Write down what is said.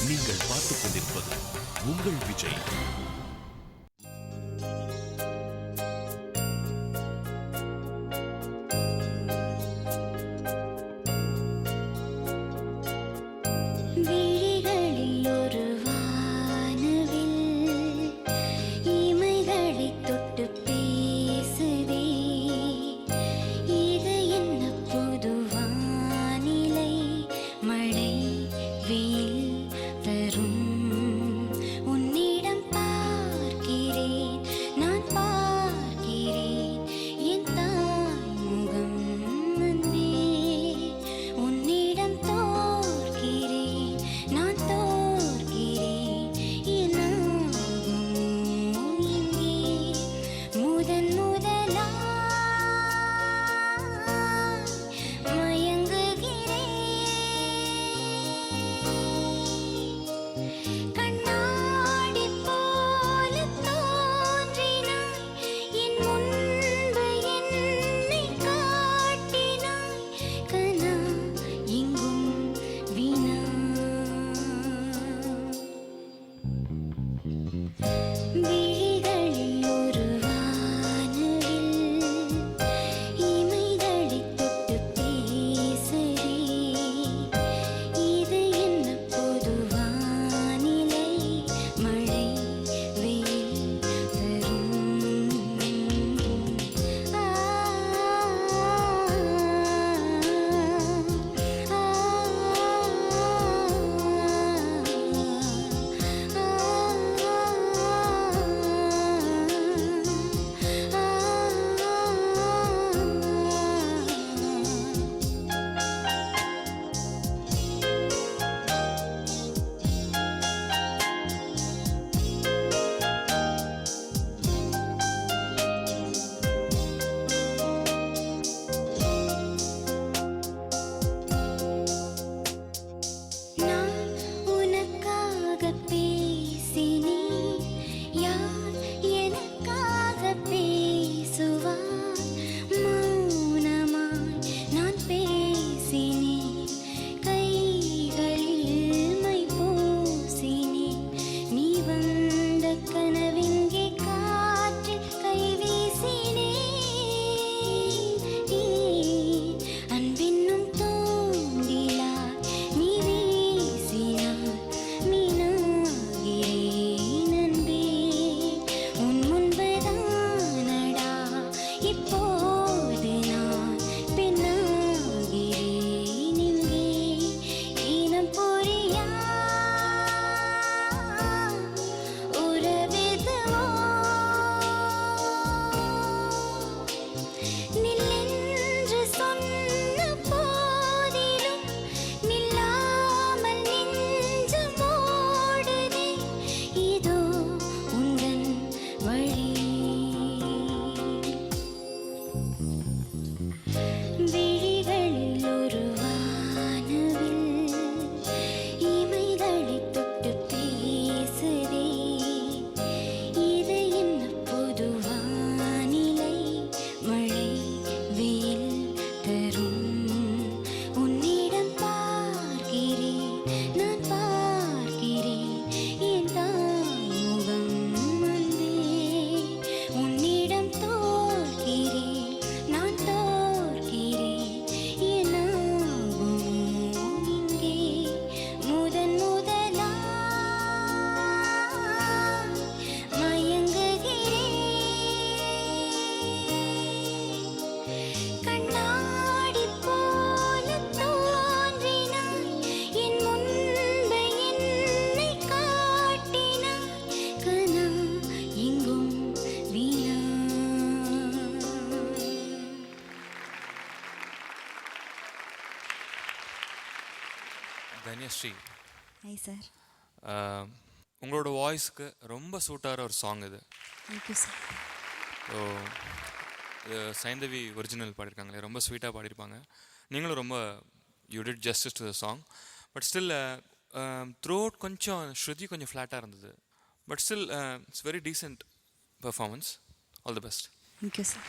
நீங்கள் பார்த்துக் கொண்டிருப்பது உங்கள் விஜய். Dhanyashree, hi sir. உங்களோட வாய்ஸ்க்கு ரொம்ப சூட்டாகிற ஒரு சாங் இது. Thank you sir. ஸோ இது சைந்தவி ஒரிஜினல் பாடியிருக்காங்களே, ரொம்ப ஸ்வீட்டாக பாடியிருப்பாங்க. நீங்களும் ரொம்ப you did justice to the song. But still through out கொஞ்சம் ஸ்ருதி கொஞ்சம் ஃப்ளாட்டாக இருந்தது. But still it's very decent performance. All the best. Thank you sir.